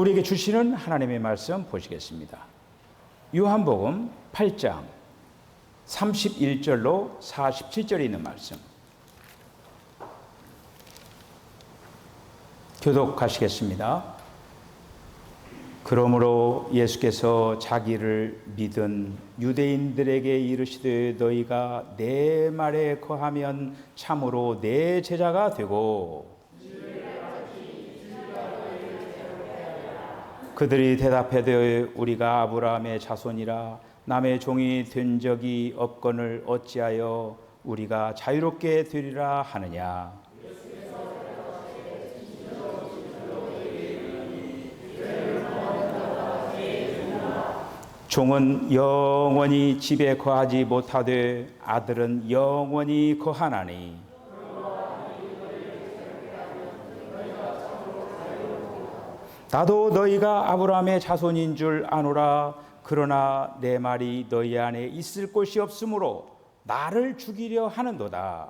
우리에게 주시는 하나님의 말씀 보시겠습니다. 요한복음 8장 31절로 47절에 있는 말씀 교독하시겠습니다. 그러므로 예수께서 자기를 믿은 유대인들에게 이르시되 너희가 내 말에 거하면 참으로 내 제자가 되고 그들이 대답하되 우리가 아브라함의 자손이라 남의 종이 된 적이 없거늘 어찌하여 우리가 자유롭게 되리라 하느냐. 종은 영원히 집에 거하지 못하되 아들은 영원히 거하나니 나도 너희가 아브라함의 자손인 줄 아노라. 그러나 내 말이 너희 안에 있을 곳이 없으므로 나를 죽이려 하는도다.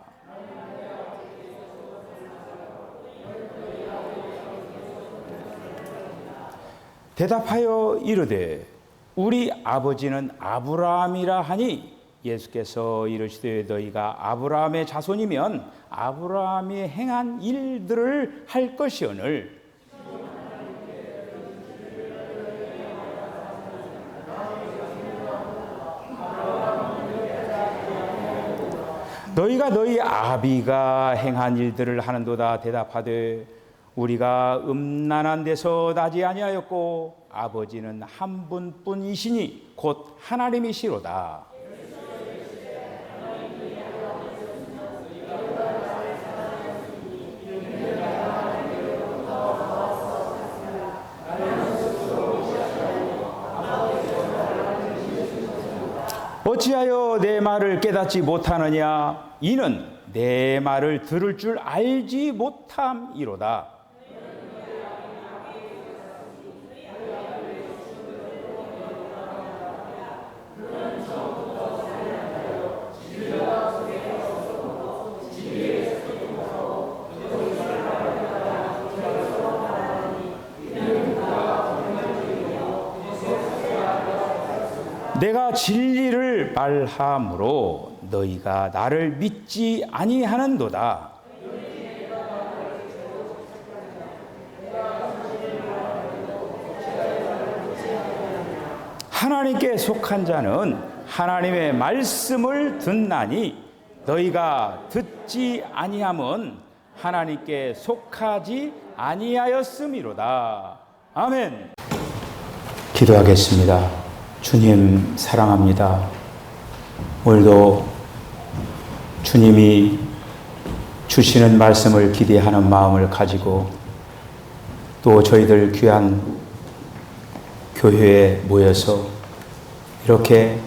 대답하여 이르되 우리 아버지는 아브라함이라 하니 예수께서 이르시되 너희가 아브라함의 자손이면 아브라함이 행한 일들을 할 것이오늘 너희가 너희 아비가 행한 일들을 하는도다. 대답하되 우리가 음란한 데서 나지 아니하였고 아버지는 한 분뿐이시니 곧 하나님이시로다. 어찌하여 내 말을 깨닫지 못하느냐? 이는 내 말을 들을 줄 알지 못함이로다. 내가 진리를 말함으로 너희가 나를 믿지 아니하는도다. 하나님께 속한 자는 하나님의 말씀을 듣나니 너희가 듣지 아니함은 하나님께 속하지 아니하였음이로다. 아멘. 기도하겠습니다. 주님 사랑합니다. 오늘도 주님이 주시는 말씀을 기대하는 마음을 가지고 또 저희들 귀한 교회에 모여서 이렇게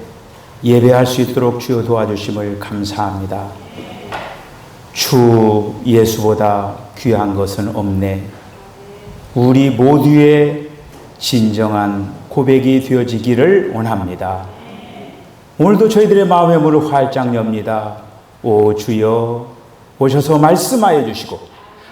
예배할 수 있도록 주여 도와주심을 감사합니다. 주 예수보다 귀한 것은 없네. 우리 모두의 진정한 고백이 되어지기를 원합니다. 오늘도 저희들의 마음의 문을 활짝 엽니다. 오 주여 오셔서 말씀하여 주시고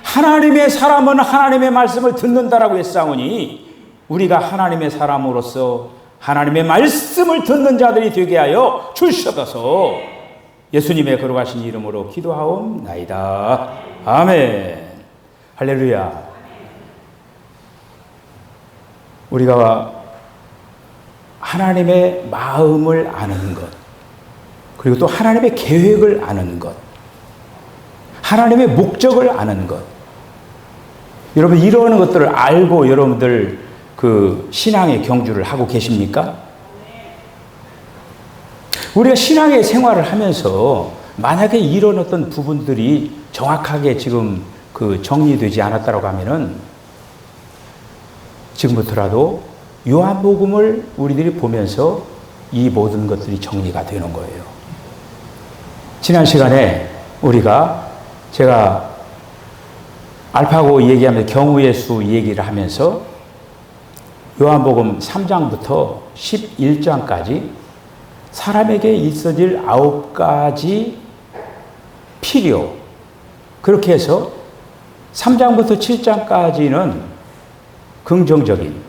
하나님의 사람은 하나님의 말씀을 듣는다라고 했사오니 우리가 하나님의 사람으로서 하나님의 말씀을 듣는 자들이 되게 하여 주시옵소서. 예수님의 거룩하신 이름으로 기도하옵나이다. 아멘. 할렐루야. 우리가 하나님의 마음을 아는 것, 그리고 또 하나님의 계획을 아는 것, 하나님의 목적을 아는 것. 여러분 이러한 것들을 알고 여러분들 그 신앙의 경주를 하고 계십니까? 우리가 신앙의 생활을 하면서 만약에 이런 어떤 부분들이 정확하게 지금 그 정리되지 않았다고 하면은 지금부터라도 요한복음을 우리들이 보면서 이 모든 것들이 정리가 되는 거예요. 지난 시간에 제가 알파고 얘기하면서 경우의 수 얘기를 하면서 요한복음 3장부터 11장까지 사람에게 있어질 9가지 필요, 그렇게 해서 3장부터 7장까지는 긍정적인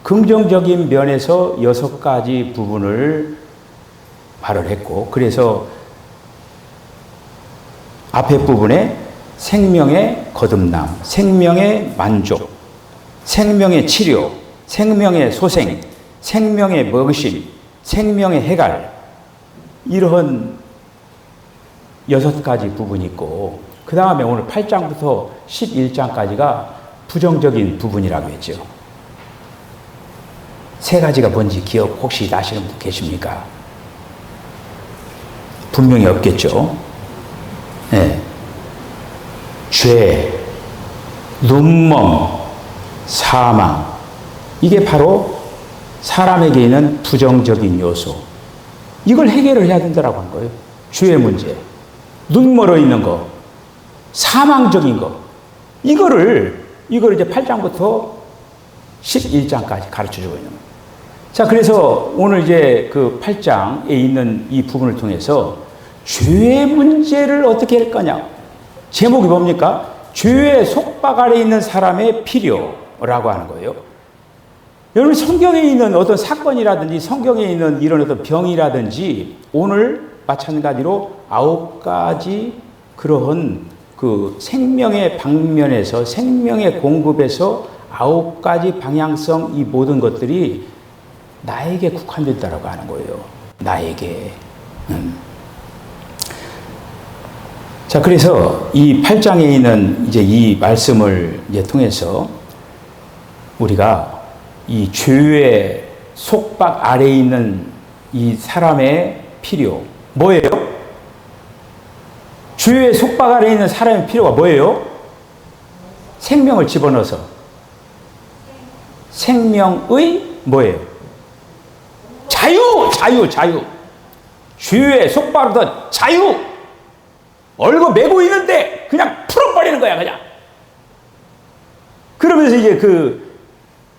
긍정적인 면에서 6가지 부분을 말을 했고, 그래서 앞에 부분에 생명의 거듭남, 생명의 만족, 생명의 치료, 생명의 소생, 생명의 먹으심, 생명의 해갈, 이런 6가지 부분이 있고, 그 다음에 오늘 8장부터 11장까지가 부정적인 부분이라고 했죠. 3가지가 뭔지 기억 혹시 나시는 분 계십니까? 분명히 없겠죠. 네. 죄, 눈멍, 사망, 이게 바로 사람에게 있는 부정적인 요소. 이걸 해결을 해야 된다고 한 거예요. 죄의 문제, 눈 멀어 있는 거, 사망적인 거, 이거를 이제 8장부터 11장까지 가르쳐 주고 있는 거예요. 자, 그래서 오늘 이제 그 8장에 있는 이 부분을 통해서 죄의 문제를 어떻게 할 거냐. 제목이 뭡니까? 죄의 속박 아래 있는 사람의 필요라고 하는 거예요. 여러분, 성경에 있는 어떤 사건이라든지 성경에 있는 이런 어떤 병이라든지 오늘 마찬가지로 9가지 그러한 그 생명의 방면에서 생명의 공급에서 9가지 방향성, 이 모든 것들이 나에게 국한됐다라고 하는 거예요. 나에게. 자, 그래서 이 8장에 있는 이제 이 말씀을 이제 통해서 우리가 이 죄의 속박 아래에 있는 이 사람의 필요, 뭐예요? 죄의 속박 아래에 있는 사람의 필요가 뭐예요? 생명을 집어넣어서 생명의 뭐예요? 자유. 죄의 속박으로부터 자유. 얼고 매고 있는데 그냥 풀어버리는 거야, 그냥. 그러면서 이제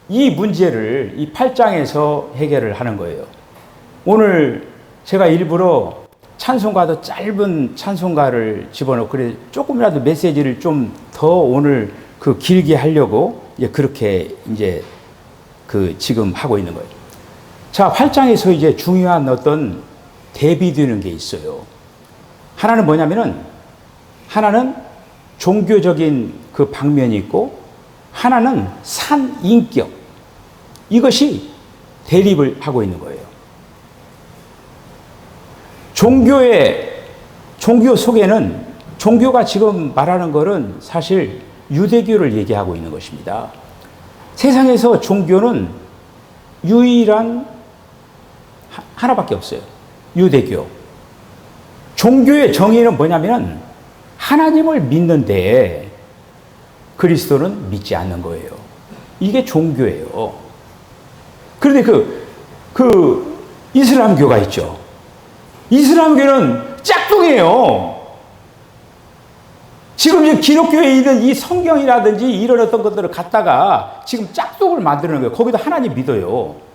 이 문제를 이 8장에서 해결을 하는 거예요. 오늘 제가 일부러 찬송가도 짧은 찬송가를 집어넣고, 그래 조금이라도 메시지를 좀 더 오늘 길게 하려고 이제 그렇게 이제 지금 하고 있는 거예요. 자, 8장에서 이제 중요한 어떤 대비되는 게 있어요. 하나는 뭐냐면은, 하나는 종교적인 그 방면이 있고, 하나는 산인격. 이것이 대립을 하고 있는 거예요. 종교 속에는, 종교가 지금 말하는 것은 사실 유대교를 얘기하고 있는 것입니다. 세상에서 종교는 유일한 하나밖에 없어요. 유대교. 종교의 정의는 뭐냐면 하나님을 믿는데 그리스도는 믿지 않는 거예요. 이게 종교예요. 그런데 이슬람교가 있죠. 이슬람교는 짝퉁이에요. 지금 이 기독교에 있는 이 성경이라든지 이런 어떤 것들을 갖다가 지금 짝퉁을 만드는 거예요. 거기도 하나님 믿어요.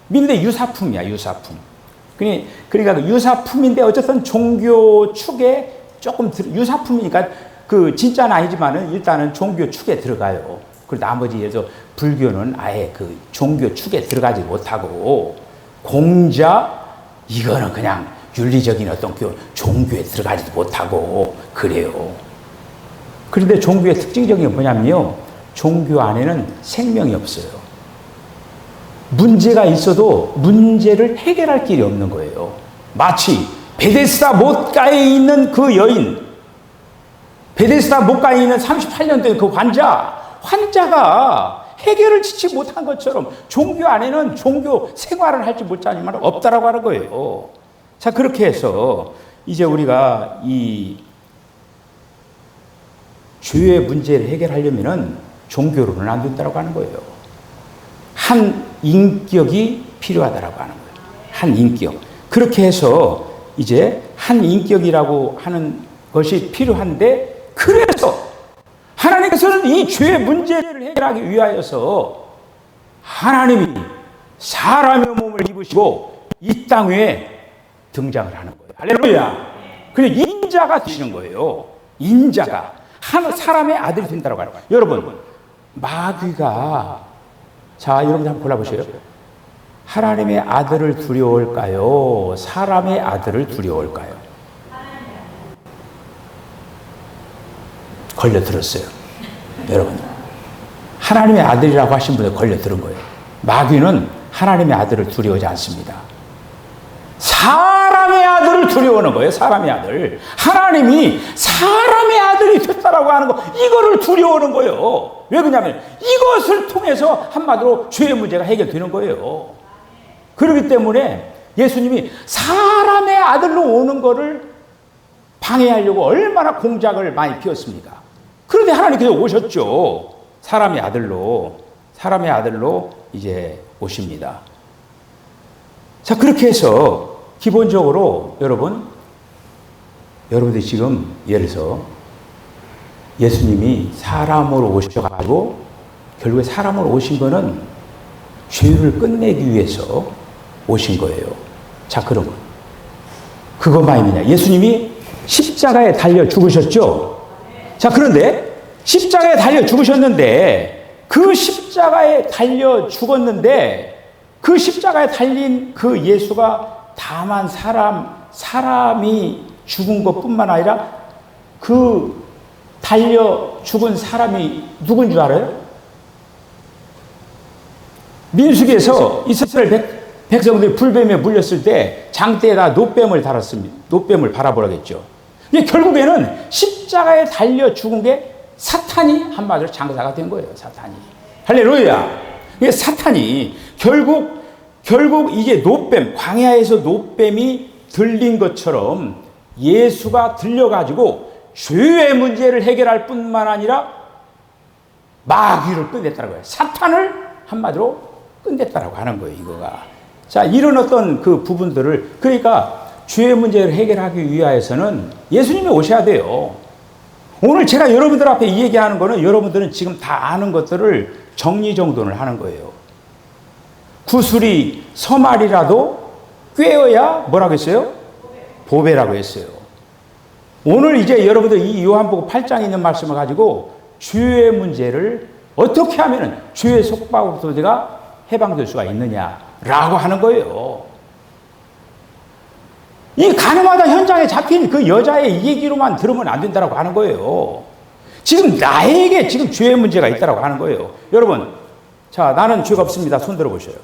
믿는데 유사품이야, 유사품. 그러니까 유사품인데 어쨌든 종교 축에 조금 유사품이니까 진짜는 아니지만은 일단은 종교 축에 들어가요. 그리고 나머지 예를 들어 불교는 아예 종교 축에 들어가지 못하고 공자, 이거는 그냥 윤리적인 어떤 종교에 들어가지도 못하고 그래요. 그런데 종교의 특징적인 게 뭐냐면요, 종교 안에는 생명이 없어요. 문제가 있어도 문제를 해결할 길이 없는 거예요. 마치 베데스다 못가에 있는 그 여인, 베데스다 못가에 있는 38년 된 그 환자가 해결을 짓지 못한 것처럼 종교 안에는 종교 생활을 할지 못하지만 없다라고 하는 거예요. 자, 그렇게 해서 이제 우리가 이 죄의 문제를 해결하려면은 종교로는 안 된다라고 하는 거예요. 한 인격이 필요하다라고 하는 거예요. 한 인격. 그렇게 해서 이제 한 인격이라고 하는 것이 필요한데, 그래서 하나님께서는 이 죄의 문제를 해결하기 위하여서 하나님이 사람의 몸을 입으시고 이 땅 위에 등장을 하는 거예요. 할렐루야. 그래서 인자가 되시는 거예요. 인자가. 한 사람의 아들이 된다고 하는 거예요. 여러분, 마귀가 자, 여러분들 한번 골라보세요. 하나님의 아들을 두려워할까요? 사람의 아들을 두려워할까요? 걸려들었어요. 여러분. 하나님의 아들이라고 하신 분에 걸려들은 거예요. 마귀는 하나님의 아들을 두려워하지 않습니다. 사람의 아들을 두려워하는 거예요. 사람의 아들. 하나님이 사람의 아들이 됐다라고 하는 거, 이거를 두려워하는 거예요. 왜 그러냐면 이것을 통해서 한마디로 죄의 문제가 해결되는 거예요. 그렇기 때문에 예수님이 사람의 아들로 오는 거를 방해하려고 얼마나 공작을 많이 피웠습니까? 그런데 하나님께서 오셨죠. 사람의 아들로 이제 오십니다. 자, 그렇게 해서 기본적으로 여러분들이 지금 예를 들어서 예수님이 사람으로 오셔가지고 결국에 사람으로 오신 거는 죄를 끝내기 위해서 오신 거예요. 자, 그러면 그것만이냐? 예수님이 십자가에 달려 죽으셨죠? 자, 그런데 십자가에 달려 죽으셨는데 그 십자가에 달려 죽었는데 그 십자가에 달린 그 예수가 다만 사람이 죽은 것뿐만 아니라 그 달려 죽은 사람이 누군 줄 알아요? 민수기에서 이스라엘 백성들이 불뱀에 물렸을 때 장대에다 노뱀을 달았습니다. 노뱀을 바라보라겠죠. 결국에는 십자가에 달려 죽은 게 사탄이 한마디로 장사가 된 거예요. 사탄이. 할렐루야. 이게 사탄이 결국 이제 노뱀, 광야에서 노뱀이 들린 것처럼 예수가 들려가지고 죄의 문제를 해결할 뿐만 아니라 마귀를 끝냈다는 거예요. 사탄을 한마디로 끝냈다라고 하는 거예요, 이거가. 자, 이런 어떤 그 부분들을, 그러니까 죄의 문제를 해결하기 위하여서는 예수님이 오셔야 돼요. 오늘 제가 여러분들 앞에 이 얘기하는 거는 여러분들은 지금 다 아는 것들을 정리정돈을 하는 거예요. 구슬이 서말이라도 꿰어야 뭐라고 했어요? 보배라고 했어요. 오늘 이제 여러분들 이 요한복음 8장에 있는 말씀을 가지고 죄의 문제를 어떻게 하면은 죄의 속박으로부터 내가 해방될 수가 있느냐라고 하는 거예요. 이 가늠하다 현장에 잡힌 그 여자의 얘기로만 들으면 안 된다라고 하는 거예요. 지금 나에게 지금 죄의 문제가 있다라고 하는 거예요. 여러분, 자, 나는 죄가 없습니다. 손 들어보셔요.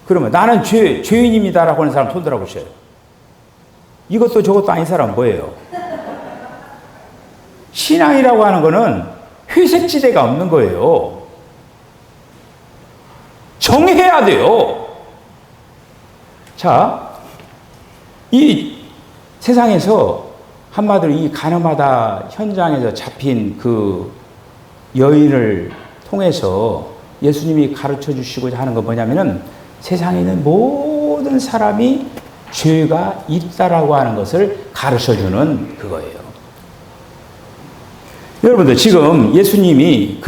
그러면 나는 죄인입니다라고 하는 사람 손 들어보셔요. 이것도 저것도 아닌 사람은 뭐예요? 신앙이라고 하는 거는 회색지대가 없는 거예요. 정해야 돼요. 자, 이 세상에서 한마디로 이 가늠하다 현장에서 잡힌 그 여인을 통해서 예수님이 가르쳐 주시고자 하는 건 뭐냐면은 세상에 있는 모든 사람이 죄가 있다라고 하는 것을 가르쳐 주는 그거예요. 여러분들 지금 예수님이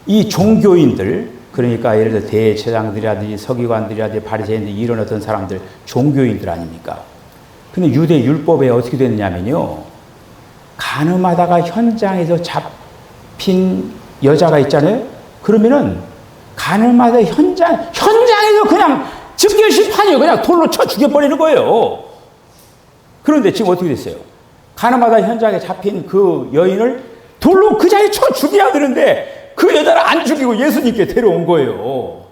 이 종교인들, 그러니까 예를 들어 대제사장들이라든지 서기관들이라든지 바리새인들 이런 어떤 사람들 종교인들 아닙니까? 근데 유대 율법에 어떻게 됐냐면요, 가늠하다가 현장에서 잡힌 여자가 있잖아요. 그러면은 가늠하다 현장에서 그냥 즉결심판이에요. 그냥 돌로 쳐 죽여버리는 거예요. 그런데 지금 어떻게 됐어요? 가늠하다 현장에 잡힌 그 여인을 돌로 그 자리에 쳐 죽여야 되는데 그 여자를 안 죽이고 예수님께 데려온 거예요.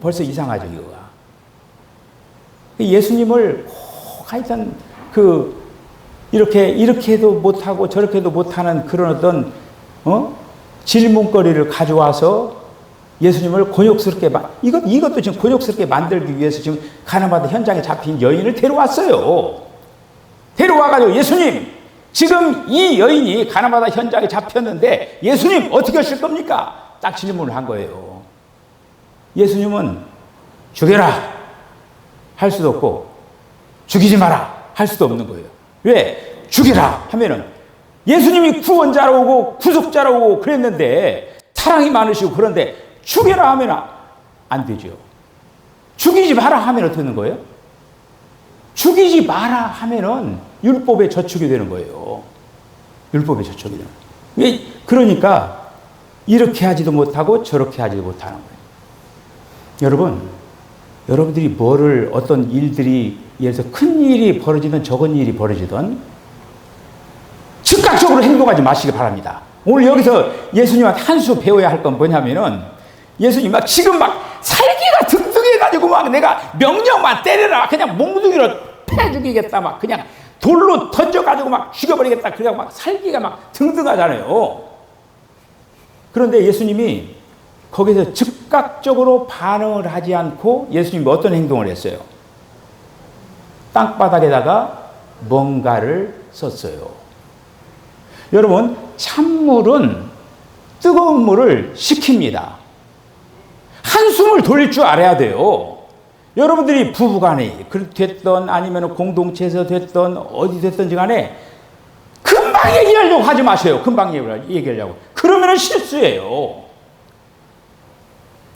벌써 이상하죠, 이거가. 예수님을 하여튼 이렇게도 못하고 저렇게도 못하는 그런 어떤 질문거리를 가져와서 예수님을 곤욕스럽게 이것도 지금 곤욕스럽게 만들기 위해서 지금 가늠하다 현장에 잡힌 여인을 데려왔어요. 데려와가지고 예수님, 지금 이 여인이 가늠하다 현장에 잡혔는데 예수님 어떻게 하실 겁니까? 딱 질문을 한 거예요. 예수님은 죽여라 할 수도 없고 죽이지 마라 할 수도 없는 거예요. 왜? 죽이라 하면은 예수님이 구원자로 오고 구속자로 오고 그랬는데 사랑이 많으시고, 그런데 죽여라 하면 안 되죠. 죽이지 마라 하면 어떻게 되는 거예요? 죽이지 마라 하면은 율법에 저촉이 되는 거예요. 율법에 저촉이 되는 거예요. 그러니까 이렇게 하지도 못하고 저렇게 하지도 못하는 거예요. 여러분, 여러분들이 어떤 일들이, 예를 들어서 큰 일이 벌어지든 적은 일이 벌어지든 즉각적으로 행동하지 마시기 바랍니다. 오늘 여기서 예수님한테 한 수 배워야 할 건 뭐냐면은, 예수님 지금 살기가 등등해가지고 내가 명령만 때려라, 그냥 몽둥이로 패 죽이겠다, 그냥 돌로 던져가지고 죽여버리겠다, 그래가 살기가 등등하잖아요. 그런데 예수님이 거기서 즉각적으로 반응을 하지 않고 예수님이 어떤 행동을 했어요? 땅바닥에다가 뭔가를 썼어요. 여러분, 찬물은 뜨거운 물을 식힙니다. 한숨을 돌릴 줄 알아야 돼요. 여러분들이 부부간에 됐던 아니면 공동체에서 됐던 어디 됐든지 간에 금방 얘기하려고 하지 마세요. 금방 얘기하려고. 그러면 실수예요.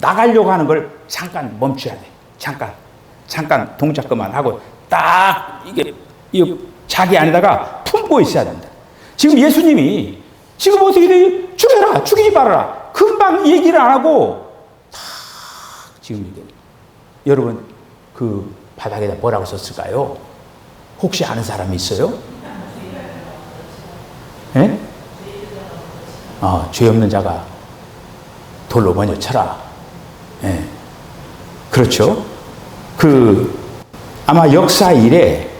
나가려고 하는 걸 잠깐 멈춰야 돼. 잠깐 동작 그만하고 딱 이게 자기 안에다가 품고 있어야 된다. 지금 예수님이 지금 어떻게 돼? 죽여라, 죽이지 말아라. 금방 얘기를 안 하고 탁 지금 이게 여러분 그 바닥에다 뭐라고 썼을까요? 혹시 아는 사람이 있어요? 예? 죄 없는 자가 돌로 먼저 쳐라. 예. 그렇죠? 아마 역사 일에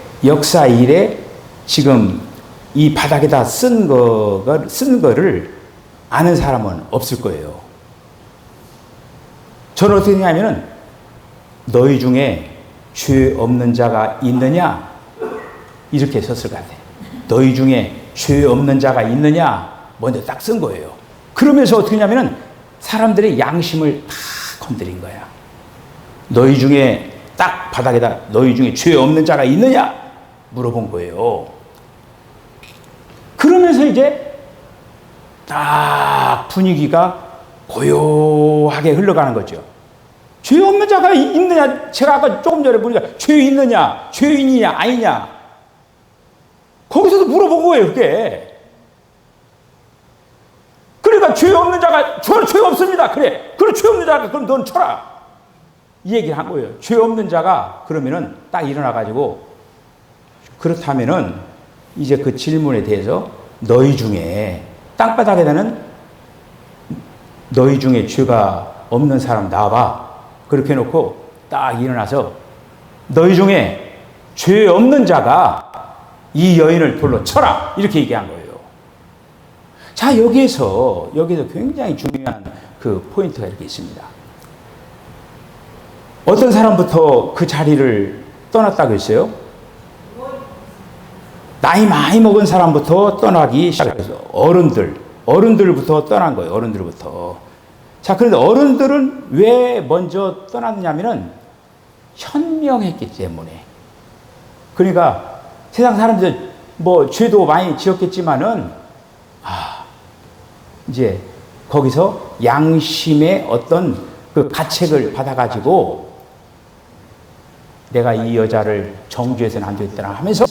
지금 이 바닥에다 쓴 거를 아는 사람은 없을 거예요. 저는 어떻게 했냐면은, 너희 중에 죄 없는 자가 있느냐? 이렇게 썼을 것 같아요. 너희 중에 죄 없는 자가 있느냐? 먼저 딱 쓴 거예요. 그러면서 어떻게 했냐면은, 사람들의 양심을 다 건드린 거야. 너희 중에 딱 바닥에다 너희 중에 죄 없는 자가 있느냐? 물어본 거예요. 그러면서 이제 딱 분위기가 고요하게 흘러가는 거죠. 죄 없는 자가 있느냐? 제가 아까 조금 전에 보니까 죄 있느냐? 죄인이냐? 아니냐? 거기서도 물어본 거예요, 그게. 그러니까 죄 없는 자가, 저는 죄 없습니다. 그래 죄 없는 자가 그럼 넌 쳐라. 이 얘기를 한 거예요. 죄 없는 자가 그러면은 딱 일어나가지고, 그렇다면은 이제 그 질문에 대해서 너희 중에 땅바닥에다는 너희 중에 죄가 없는 사람 나와봐. 그렇게 해놓고 딱 일어나서 너희 중에 죄 없는 자가 이 여인을 돌로 쳐라. 이렇게 얘기한 거예요. 자, 여기에서 굉장히 중요한 그 포인트가 이렇게 있습니다. 어떤 사람부터 그 자리를 떠났다고 했어요? 나이 많이 먹은 사람부터 떠나기 시작했어요. 어른들부터 떠난 거예요. 어른들부터. 자, 그런데 어른들은 왜 먼저 떠났냐면은 현명했기 때문에. 그러니까 세상 사람들 죄도 많이 지었겠지만은 이제 거기서 양심의 어떤 그 가책을 받아가지고 내가 이 여자를 정죄해서는 안 되겠다 하면서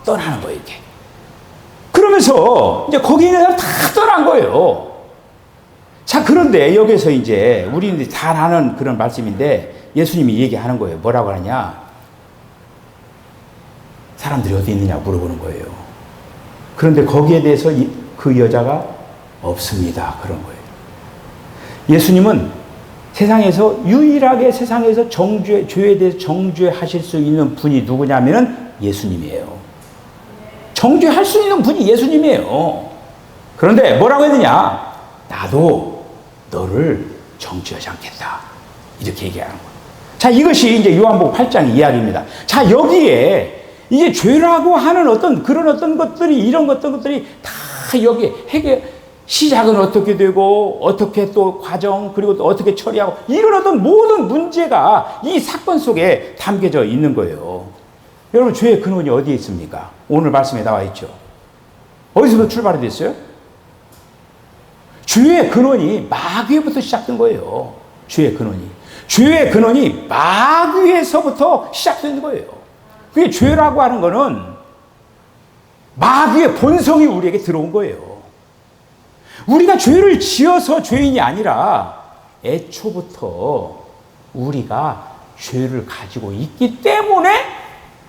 떠나는 거예요, 이게. 그러면서 이제 거기에 있는 다 떠난 거예요. 자, 그런데 여기서 이제 우리는 다 아는 그런 말씀인데 예수님이 얘기하는 거예요. 뭐라고 하냐? 사람들이 어디 있느냐 물어보는 거예요. 그런데 거기에 대해서 그 여자가 없습니다. 그런 거예요. 예수님은 세상에서 유일하게 세상에서 죄에 대해서 정죄하실 수 있는 분이 누구냐면은 예수님이에요. 정죄할 수 있는 분이 예수님이에요. 그런데 뭐라고 했느냐? 나도 너를 정죄하지 않겠다. 이렇게 얘기하는 거예요. 자, 이것이 이제 요한복음 8장 이야기입니다. 자, 여기에 이제 죄라고 하는 그런 어떤 것들이, 이런 것들이 다 여기에 시작은 어떻게 되고, 어떻게 또 과정, 그리고 또 어떻게 처리하고, 이런 어떤 모든 문제가 이 사건 속에 담겨져 있는 거예요. 여러분, 죄의 근원이 어디에 있습니까? 오늘 말씀에 나와 있죠. 어디서부터 출발이 됐어요? 죄의 근원이 마귀에부터 시작된 거예요. 죄의 근원이 마귀에서부터 시작된 거예요. 그게 죄라고 하는 거는 마귀의 본성이 우리에게 들어온 거예요. 우리가 죄를 지어서 죄인이 아니라 애초부터 우리가 죄를 가지고 있기 때문에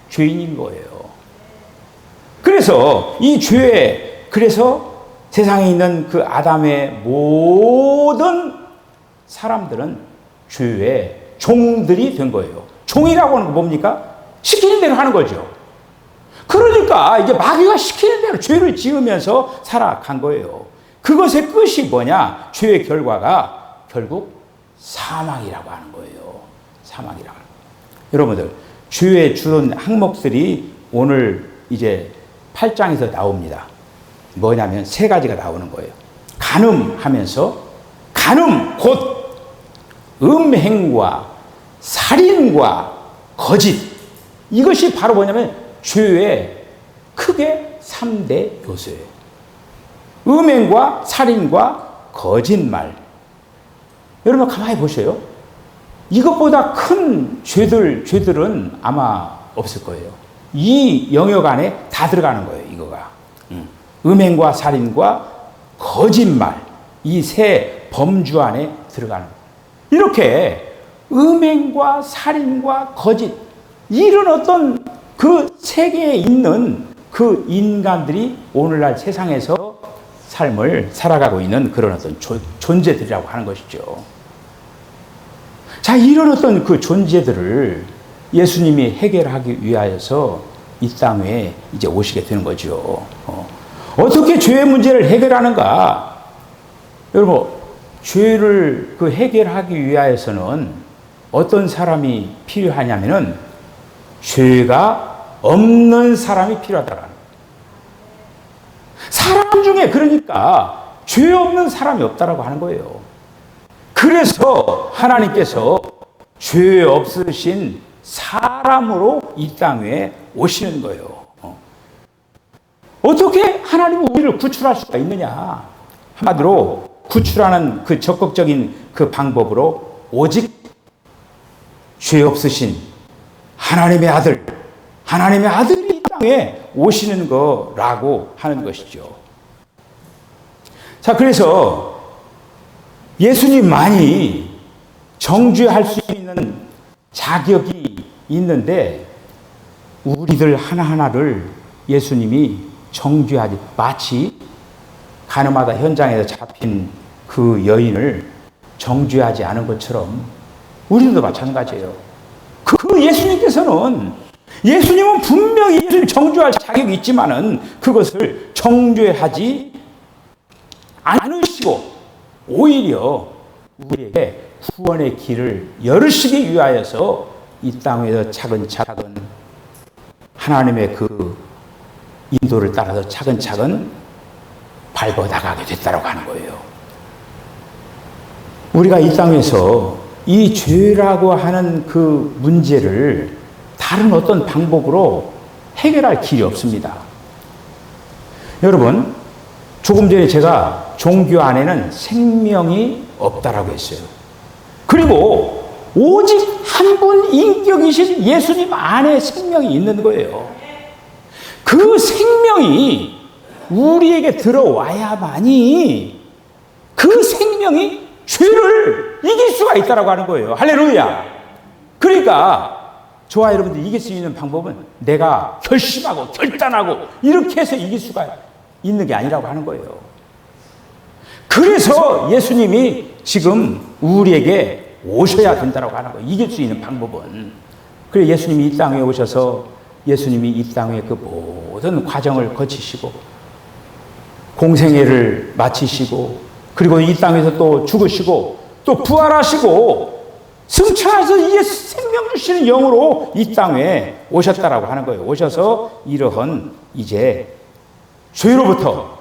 죄인인 거예요. 그래서 이 죄, 그래서 세상에 있는 그 아담의 모든 사람들은 죄의 종들이 된 거예요. 종이라고 하는 거 뭡니까? 시키는 대로 하는 거죠. 그러니까 이제 마귀가 시키는 대로 죄를 지으면서 살아간 거예요. 그것의 끝이 뭐냐? 죄의 결과가 결국 사망이라고 하는 거예요. 사망이라고. 여러분들, 죄의 주된 항목들이 오늘 이제 8장에서 나옵니다. 뭐냐면 세 가지가 나오는 거예요. 간음하면서, 간음 곧 음행과 살인과 거짓. 이것이 바로 뭐냐면 죄의 크게 3대 요소예요. 음행과 살인과 거짓말. 여러분 가만히 보세요. 이것보다 큰 죄들은 아마 없을 거예요. 이 영역 안에 다 들어가는 거예요, 이거가. 음행과 살인과 거짓말. 이 세 범주 안에 들어가는 거예요. 이렇게 음행과 살인과 거짓. 이런 어떤 그 세계에 있는 그 인간들이 오늘날 세상에서 삶을 살아가고 있는 그런 어떤 존재들이라고 하는 것이죠. 자, 이런 어떤 그 존재들을 예수님이 해결하기 위하여서 이 땅에 이제 오시게 되는 거죠. 어떻게 죄의 문제를 해결하는가? 여러분, 죄를 그 해결하기 위하여서는 어떤 사람이 필요하냐면은 죄가 없는 사람이 필요하다는 거예요. 사람 중에 그러니까 죄 없는 사람이 없다라고 하는 거예요. 그래서 하나님께서 죄 없으신 사람으로 이 땅에 오시는 거예요. 어떻게 하나님은 우리를 구출할 수가 있느냐? 한마디로 구출하는 그 적극적인 그 방법으로 오직 죄 없으신 하나님의 아들, 하나님의 아들이 이 땅에 오시는 거라고 하는 것이죠. 자, 그래서 예수님만이 정죄할 수 있는 자격이 있는데 우리들 하나하나를 예수님이 정죄하지, 마치 가늠하다 현장에서 잡힌 그 여인을 정죄하지 않은 것처럼 우리도 마찬가지예요. 그 예수님은 분명히 예수님 정죄할 자격이 있지만은 그것을 정죄하지 않으시고 오히려 우리에게 구원의 길을 열으시기 위하여서 이 땅에서 차근차근 하나님의 그 인도를 따라서 차근차근 밟아 나가게 됐다고 하는 거예요. 우리가 이 땅에서 이 죄라고 하는 그 문제를 다른 어떤 방법으로 해결할 길이 없습니다. 여러분, 조금 전에 제가 종교 안에는 생명이 없다라고 했어요. 그리고 오직 한 분 인격이신 예수님 안에 생명이 있는 거예요. 그 생명이 우리에게 들어와야만이 그 생명이 죄를 이길 수가 있다라고 하는 거예요. 할렐루야. 그러니까 저와 여러분들 이길 수 있는 방법은 내가 결심하고 결단하고 이렇게 해서 이길 수가 있는 게 아니라고 하는 거예요. 그래서 예수님이 지금 우리에게 오셔야 된다고 하는 거예요. 이길 수 있는 방법은. 그래서 예수님이 이 땅에 오셔서 예수님이 이 땅에 그 모든 과정을 거치시고 공생애를 마치시고 그리고 이 땅에서 또 죽으시고 또 부활하시고 승천해서 이게 생명 주시는 영으로 이 땅에 오셨다라고 하는 거예요. 오셔서 이러한 이제 죄로부터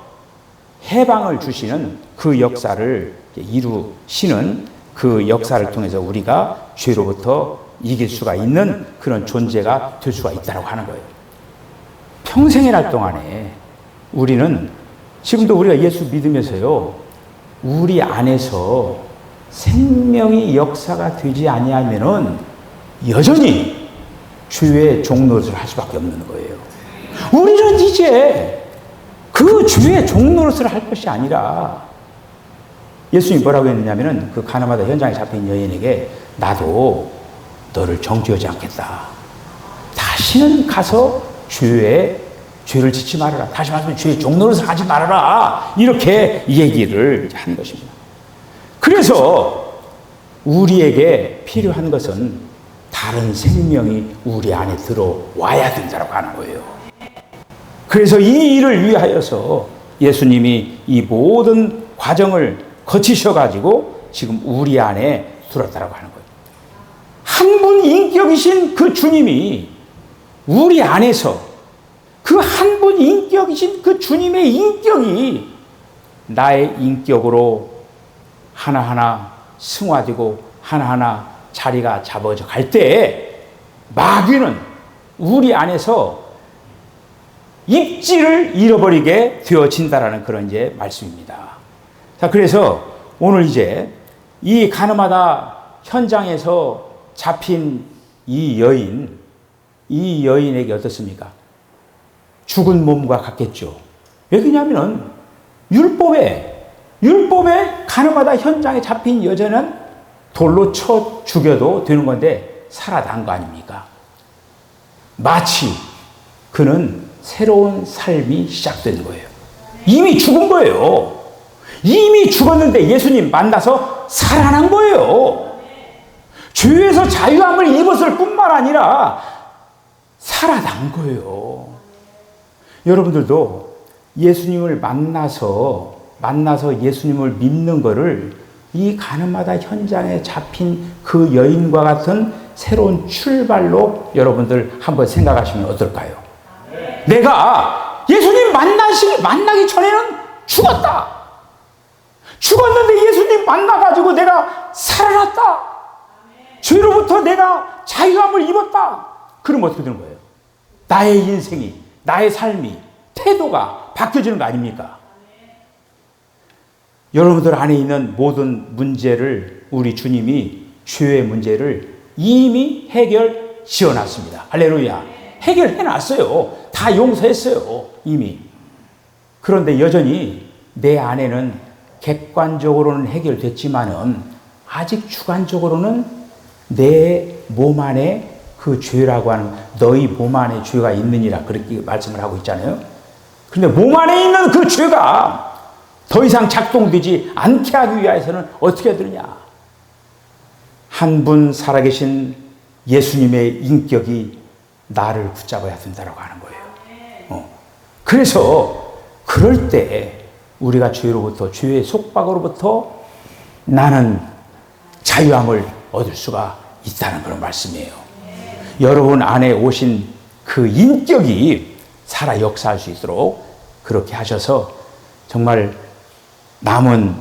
해방을 주시는 그 역사를 이루시는 그 역사를 통해서 우리가 죄로부터 이길 수가 있는 그런 존재가 될 수가 있다고 하는 거예요. 평생의 날 동안에 우리는 지금도 우리가 예수 믿으면서요, 우리 안에서 생명의 역사가 되지 아니하면은 여전히 죄의 종노릇을 할 수밖에 없는 거예요. 우리는 이제 그 죄의 종노릇을 할 것이 아니라 예수님이 뭐라고 했느냐면은 그 가나마다 현장에 잡힌 여인에게 나도 너를 정죄하지 않겠다. 다시는 가서 죄를 짓지 말아라. 다시 말하면 죄의 종노릇을 하지 말아라. 이렇게 얘기를 한 것입니다. 그래서 우리에게 필요한 것은 다른 생명이 우리 안에 들어와야 된다고 하는 거예요. 그래서 이 일을 위하여서 예수님이 이 모든 과정을 거치셔가지고 지금 우리 안에 들었다고 하는 거예요. 한 분 인격이신 그 주님이 우리 안에서 그 한 분 인격이신 그 주님의 인격이 나의 인격으로 하나하나 승화되고 하나하나 자리가 잡아져 갈 때 마귀는 우리 안에서 입지를 잃어버리게 되어진다라는 그런 이제 말씀입니다. 자, 그래서 오늘 이제 이 가늠하다 현장에서 잡힌 이 여인에게 어떻습니까? 죽은 몸과 같겠죠. 왜냐하면 율법에 가늠하다 현장에 잡힌 여자는 돌로 쳐 죽여도 되는 건데 살아난 거 아닙니까? 마치 그는 새로운 삶이 시작된 거예요. 이미 죽은 거예요. 이미 죽었는데 예수님 만나서 살아난 거예요. 죄에서 자유함을 입었을 뿐만 아니라 살아난 거예요. 여러분들도 예수님을 만나서 예수님을 믿는 거를 이 가늠하다 현장에 잡힌 그 여인과 같은 새로운 출발로 여러분들 한번 생각하시면 어떨까요? 내가 예수님 만나기 전에는 죽었다. 죽었는데 예수님 만나가지고 내가 살아났다. 죄로부터 내가 자유함을 입었다. 그럼 어떻게 되는 거예요? 나의 인생이, 나의 삶이, 태도가 바뀌어지는 거 아닙니까? 여러분들 안에 있는 모든 문제를 우리 주님이 죄의 문제를 이미 해결 지어놨습니다. 할렐루야. 해결해 놨어요. 다 용서했어요. 이미. 그런데 여전히 내 안에는 객관적으로는 해결됐지만은 아직 주관적으로는 내 몸 안에 그 죄라고 하는 너희 몸 안에 죄가 있느니라 그렇게 말씀을 하고 있잖아요. 그런데 몸 안에 있는 그 죄가 더 이상 작동되지 않게 하기 위해서는 어떻게 해야 되느냐? 한 분 살아계신 예수님의 인격이 나를 붙잡아야 된다고 하는 거예요. 그래서 그럴 때 우리가 죄의 속박으로부터 나는 자유함을 얻을 수가 있다는 그런 말씀이에요. 여러분 안에 오신 그 인격이 살아 역사할 수 있도록 그렇게 하셔서 정말 남은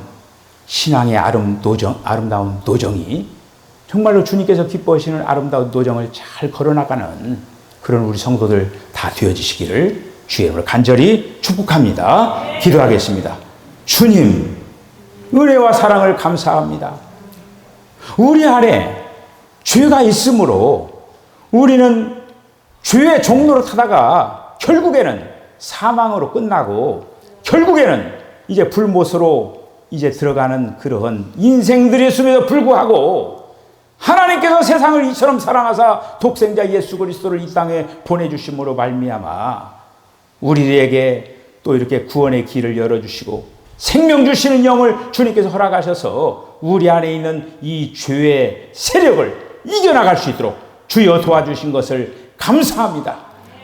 신앙의 아름다운 노정이 정말로 주님께서 기뻐하시는 아름다운 노정을 잘 걸어나가는 그런 우리 성도들 다 되어지시기를 주의 이름으로 간절히 축복합니다. 기도하겠습니다. 주님, 은혜와 사랑을 감사합니다. 우리 안에 죄가 있으므로 우리는 죄의 종로로 타다가 결국에는 사망으로 끝나고 결국에는 이제 불못으로 이제 들어가는 그런 인생들이었음에도 불구하고 하나님께서 세상을 이처럼 사랑하사 독생자 예수 그리스도를 이 땅에 보내주심으로 말미암아 우리에게 또 이렇게 구원의 길을 열어주시고 생명 주시는 영을 주님께서 허락하셔서 우리 안에 있는 이 죄의 세력을 이겨나갈 수 있도록 주여 도와주신 것을 감사합니다.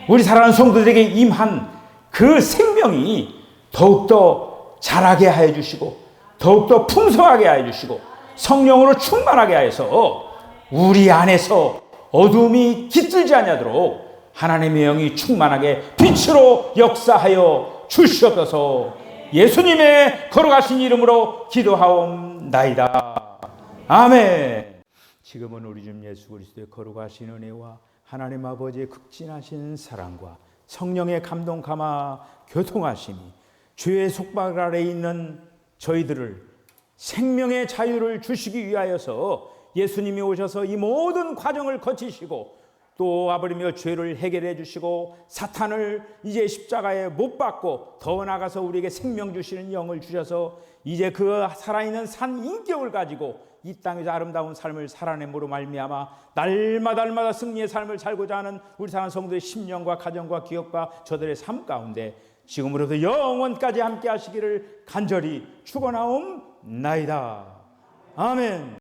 우리 사랑하는 성도들에게 임한 그 생명이 더욱더 자라게 하여 주시고 더욱더 풍성하게 하여 주시고 성령으로 충만하게 하여서 우리 안에서 어둠이 깃들지 않도록 하나님의 영이 충만하게 빛으로 역사하여 주시옵소서. 예수님의 걸어가신 이름으로 기도하옵나이다. 아멘. 지금은 우리 주 예수 그리스도의 거룩하신 은혜와 하나님 아버지의 극진하신 사랑과 성령의 감동 감화 교통하심이 죄의 속박 아래 있는 저희들을 생명의 자유를 주시기 위하여서 예수님이 오셔서 이 모든 과정을 거치시고 또 아버지며 죄를 해결해 주시고 사탄을 이제 십자가에 못 박고 더 나아가서 우리에게 생명 주시는 영을 주셔서 이제 그 살아있는 산 인격을 가지고 이 땅에서 아름다운 삶을 살아냄으로 말미암아 날마다 승리의 삶을 살고자 하는 우리 사랑하는 성도의 심령과 가정과 기업과 저들의 삶 가운데 지금으로부터 영원까지 함께 하시기를 간절히 축원하옵나이다. 아멘.